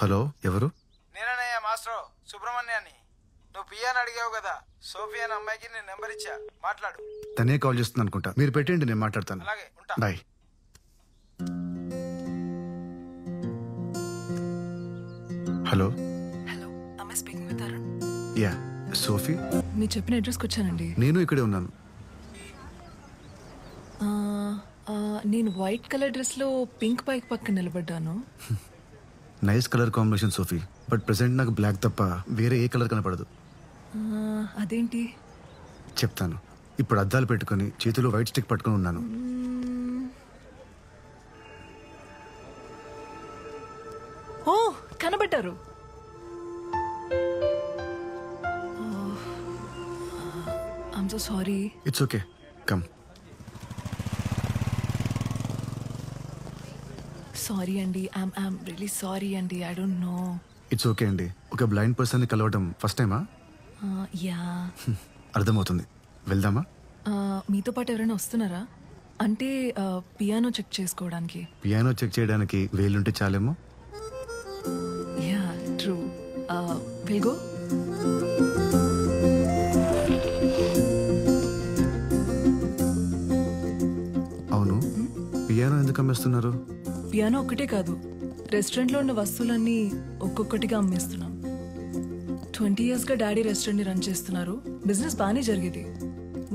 Hello, ఎవరు? నేననయ్య master సుబ్రహ్మణ్యాన్ని. నువ్వు పియాని అడిగావు కదా, సోఫియా అనే అమ్మాయికి నేను నెంబర్ ఇచ్చా, మాట్లాడు. తనే కాల్ చేస్తుంది అనుకుంటా. మీరు పెట్టండి, నేను మాట్లాడతాను. అలాగే, ఉంటా. Bye. Hello. Hello, am I speaking with Arun? Yeah, Sophie. మీరు చెప్పిన అడ్రస్కి వచ్చానండి. నేను ఇక్కడే ఉన్నాను. నేను వైట్ కలర్ డ్రెస్లో పింక్ బైక్ పక్కన నిలబడ్డాను. Nice colour combination Sophie, but present నాకు బ్లాక్ తప్ప వేరే ఏ కలర్ కనపడదు. అదేంటి? చెప్తాను. ఇప్పుడు అద్దాలు పెట్టుకుని చేతిలో వైట్ స్టిక్ పట్టుకుని ఉన్నాను. ఓ, కనబడ్డారు. I'm so sorry. It's okay, come. Sorry అండి, ఐమ్ రియలీ సారీ అండి. I don't know. It's okay అండి. ఒక బ్లైండ్ పర్సన్ని కలవడం ఫస్ట్ టైమా? యా. అర్థమవుతుంది. వెళ్దామా? మీతో పాటు ఎవరైనా వస్తున్నారా? అంటే పియానో చెక్ చేసుకోవడానికి. పియానో చెక్ చేయడానికి వేలుంటే చాలేమో. Yeah, true. Will go. అవును, పియానో ఎందుకు అమ్మేస్తున్నారు? పియానో ఒక్కటే కాదు, రెస్టారెంట్లో ఉన్న వస్తువులన్నీ ఒక్కొక్కటిగా అమ్మేస్తున్నాం. 20 yearsగా డాడీ రెస్టారెంట్ని రన్ చేస్తున్నారు. బిజినెస్ బాగానే జరిగేది,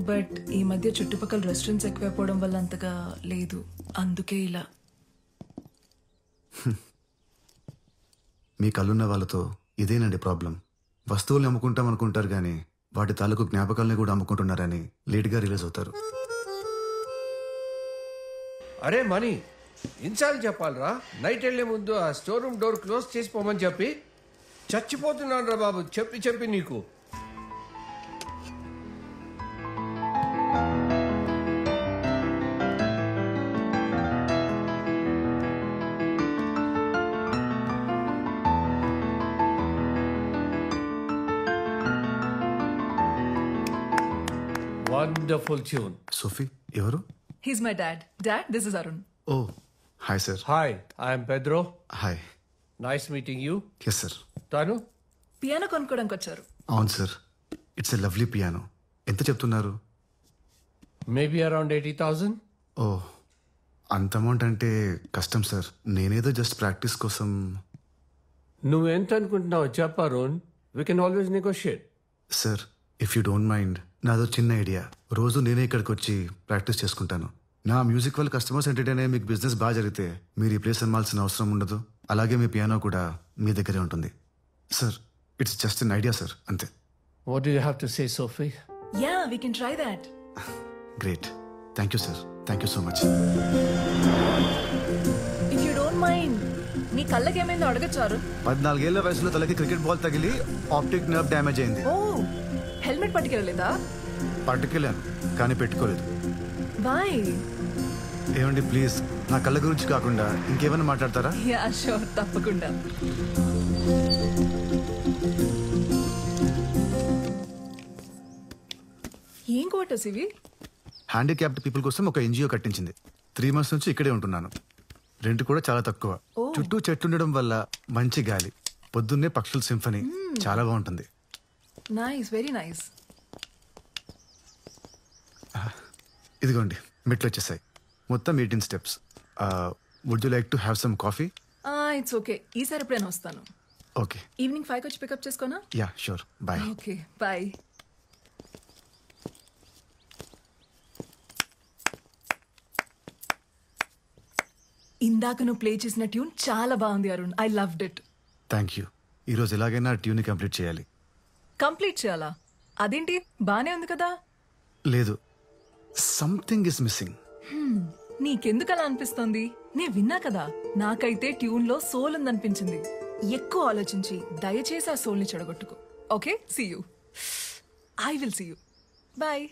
బట్ ఈ మధ్య చుట్టుపక్కల రెస్టారెంట్స్ ఎక్కువైపోవడం వల్ల అంతగా లేదు. అందుకే ఇలా. మీ కళ్ళున్న వాళ్ళతో ఇదేనండి ప్రాబ్లం. వస్తువుల్ని అమ్ముకుంటాం అనుకుంటారు కానీ వాటి తాలూకు జ్ఞాపకాలని కూడా అమ్ముకుంటున్నారని లేట్గా రిలీజ్ అవుతారు. అరే మనీ, ఇన్సార్లు చెప్పాలరా, నైట్ వెళ్లే ముందు ఆ స్టోర్ రూమ్ డోర్ క్లోజ్ చేసిపోమని చెప్పి. చచ్చిపోతున్నాను రా బాబు, చెప్పి చెప్పి నీకు. Wonderful tune. సోఫీ ఎవరు? He's my dad. Dad, this is Arun. Oh, hi sir. Hi, I'm Pedro. Hi. Nice meeting you. Yes sir. తాను పియానో కొనుక్కోడానికి వచ్చారు. అవును sir, it's a lovely piano. ఎంత చెప్తున్నారు? Maybe around 80,000. ఓ, అంత అమౌంట్ అంటే కష్టం సార్. నేనేదో జస్ట్ ప్రాక్టీస్ కోసం. నువ్వు ఎంత అనుకుంటున్నావు చెప్ప Arun, we can always negotiate. Sir, if you don't mind, నాదో చిన్న ఐడియా. రోజు నేనే ఇక్కడికి వచ్చి ప్రాక్టీస్ చేసుకుంటాను. నా మ్యూజిక్ వల్ల కస్టమర్స్ ఎంటర్టైన్ అయ్యే మీకు బిజినెస్ బాగా జరిగితే మీరు ఈ ప్లేస్ అమ్మాల్సిన అవసరం ఉండదు. అలాగే మీ పియానో కూడా మీ దగ్గరే ఉంటుంది. Sir, it's just an idea sir, అంతే. What do you have to say Sophie? Yeah, we can try that. Great, thank you sir. Thank you so much. If you don't mind, నీ కళ్ళకి ఏమైందో అడగచ్చారు? 14 ఏళ్ల వయసులో తలకి క్రికెట్ బాల్ తగిలి optic nerve damage అయింది. ఓ, హెల్మెట్ పట్టుకెళ్ళలేదా? పట్టుకెళ్ళాను కానీ పెట్టుకోలేదు. బాయ్. ఏమండి ప్లీజ్, నా కళ్ళ గురించి కాకుండా ఇంకేమైనా మాట్లాడతారా? యా షూర్, తప్పకుండా. ఏం క్వార్టర్స్ ఇవి? హ్యాండిక్యాప్డ్ పీపుల్ కోసం ఒక ఎన్జిఓ కట్టించింది. 3 months నుంచి ఇక్కడే ఉంటున్నాను. రెంట్ కూడా చాలా తక్కువ. చుట్టూ చెట్లు ఉండడం వల్ల మంచి గాలి, పొద్దున్నే పక్షుల సింఫనీ, చాలా బాగుంటుంది. Nice, very nice. ఇదిగోండి, మెట్లు వచ్చేసాయి. మొత్తం 18 steps. Would you like to have some coffee? It's okay, ఈసారి ఎప్పుడైనా వస్తాను. ఓకే. ఈవినింగ్ 5 వచ్చి పికప్ చేసుకోనా? Yeah sure, bye. Okay, bye. ఇందాక నువ్వు ప్లే చేసిన ట్యూన్ చాలా బాగుంది Arun. I loved it. Thank you. ఈరోజు ఎలాగైనా ట్యూన్ కంప్లీట్ చేయాలి. కంప్లీట్ చేయాలా? అదేంటి, బానే ఉంది కదా? లేదు, సంథింగ్ ఇస్ మిస్సింగ్. నీకెందుకు అలా అనిపిస్తోంది? నే విన్నా కదా, నాకైతే ట్యూన్ లో సోల్ ఉందనిపించింది. ఎక్కువ ఆలోచించి దయచేసి ఆ సోల్ ని చెడగొట్టుకో. Okay, see you. I will see you. Bye.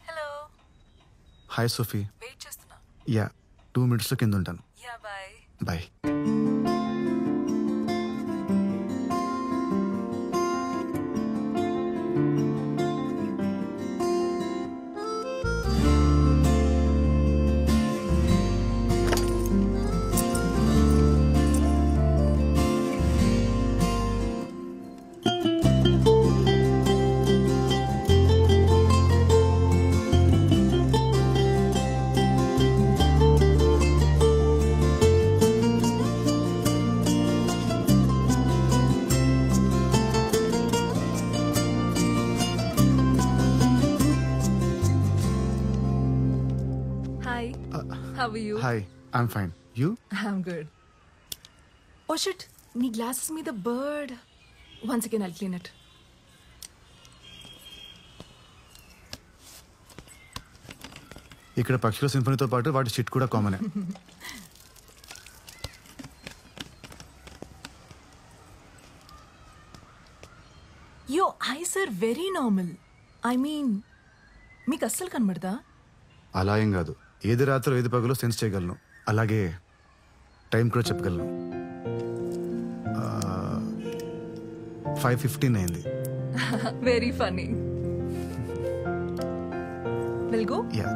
Hello, hi Sophie. Wait చేస్తున్నా. యా 2 minutesలో కింద ఉంటాను. Yeah bye. Bye. Hi, how are you? Hi, I'm fine. You? I'm good. Oh shit, నీ గ్లాసెస్ మీద bird. Once again I'll clean it. ఇక్కడ పక్షుల సింఫనీతో పాటు వాటి షిట్ కూడా కామనే. Your eyes are very normal. I mean, మీకు అస్సలు కనబడదా? అలా ఏం కాదు. ఏది రాత్రి ఏది పగలో సెన్స్ చేయగలను. అలాగే టైం కూడా చెప్పగలను. 5:15 అయింది. Very funny. Will go? Yeah.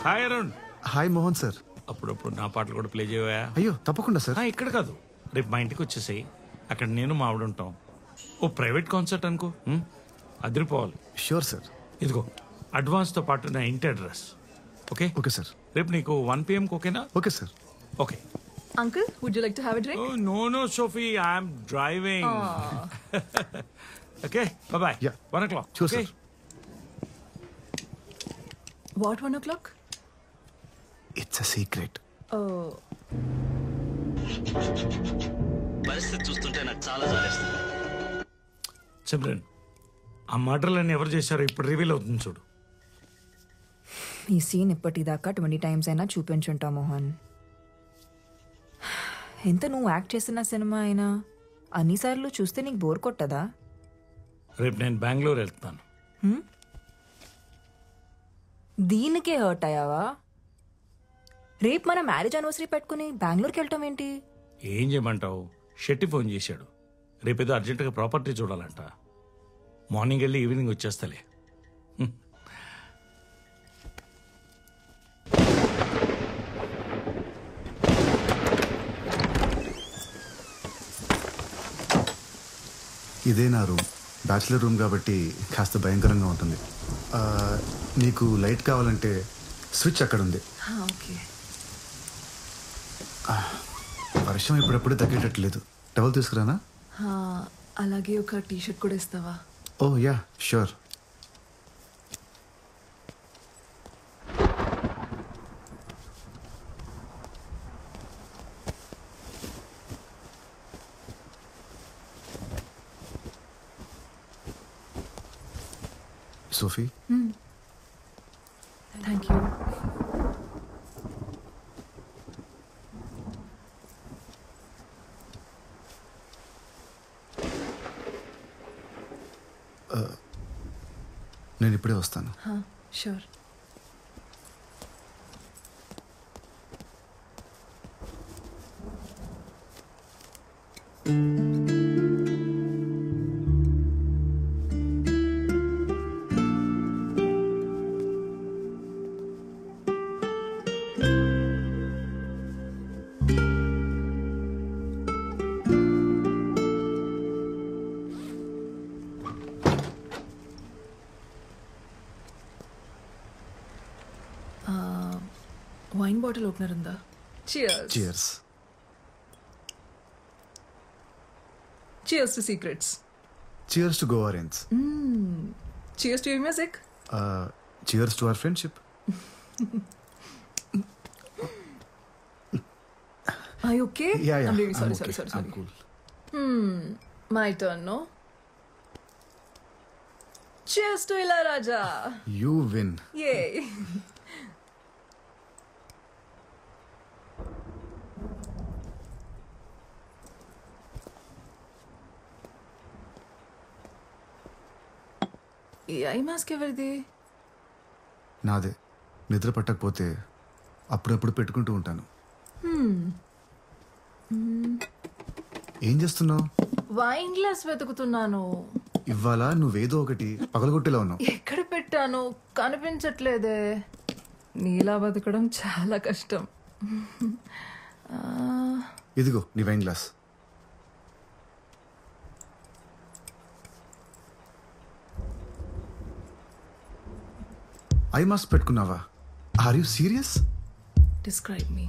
Hi Arun. Hi Mohan sir. అప్పుడప్పుడు నా పాటలు కూడా ప్లే చేయవా? అయ్యో తప్పకుండా సార్. ఇక్కడ కాదు, రేపు మా ఇంటికి వచ్చేసాయి. అక్కడ నేను మా ఆవిడ ఉంటాం. ఓ ప్రైవేట్ కాన్సర్ట్ అనుకో, అదిరిపోవాలి. Sure sir. ఇదిగో అడ్వాన్స్తో పాటు నా ఇంటి అడ్రస్. Okay okay sir. రేపు నీకు 1 PM ఓకేనా? Okay sir. Okay. Uncle, would you like to have a drink? No Sophie, I'm driving. Okay bye. Yeah. 1 o'clock. Sure, Okay? sir. What 1 o'clock? It's a secret. Oh. పరిస్థితి చూస్తుంటే నాకు చాలా జాలేస్తుంది. సిమ్రన్, ఆ మర్డర్లన్నీ ఎవరు చేశారో ఇప్పుడు రివీల్ అవుతుంది చూడు. ఈ సీన్ ఇప్పటిదాకా 20 times అయినా చూపించుంటా మోహన్. ఎంత నువ్వు యాక్ట్ చేసిన సినిమా అయినా అన్నిసార్లు చూస్తే నీకు బోర్ కొట్టదా? రేపు నేను బెంగళూరు వెళ్తున్నాను. దీనికే హర్ట్ అయ్యావా? రేపు మన మ్యారేజ్ యానివర్సరీ పెట్టుకుని బెంగళూరుకి వెళ్ళటం ఏంటి? ఏం చేయమంటావు? షెట్టి ఫోన్ చేశాడు. రేపేదో అర్జెంటుగా ప్రాపర్టీ చూడాలంట. మార్నింగ్ వెళ్ళి ఈవినింగ్ వచ్చేస్తలే. ఇదే నా రూమ్. బ్యాచిలర్ రూమ్ కాబట్టి కాస్త భయంకరంగా ఉంటుంది. నీకు లైట్ కావాలంటే స్విచ్ అక్కడ ఉంది. ఓకే. వర్షం ఇప్పుడప్పుడు తగ్గేటట్లేదు. టవల్ తీసుకురానా? అలాగే ఒక టీ షర్ట్ కూడా ఇస్తావా? Oh yeah sure. Sophie, thank you. నేను ఇప్పుడే వస్తాను. షూర్. వైన్ బాటిల్ ఓపెనర్ ఉందా? Cheers. Cheers. Cheers to secrets. Cheers to Goa Rains. Cheers to your music. Cheers to our friendship. Are you okay? Yeah. I'm really sorry, I'm okay. sorry. I'm cool. My turn, no? Cheers to Ilayaraja. You win. Yay. ఈ eye mask ఎవరిది? నాదే. నిద్ర పట్టకపోతే అప్పుడప్పుడు పెట్టుకుంటూ ఉంటాను. ఏం చేస్తున్నావు? Wine glass వెతుకుతున్నాను. ఇవాళ నువ్వేదో ఒకటి పగలగొట్టేలా ఉన్నావు. ఎక్కడ పెట్టాను కనిపించట్లేదే. నీలా బతకడం చాలా కష్టం. ఇదిగో నీ వైన్ గ్లాస్. ఐ మాస్క్ పెట్టుకున్నావా? Are you serious? Describe me.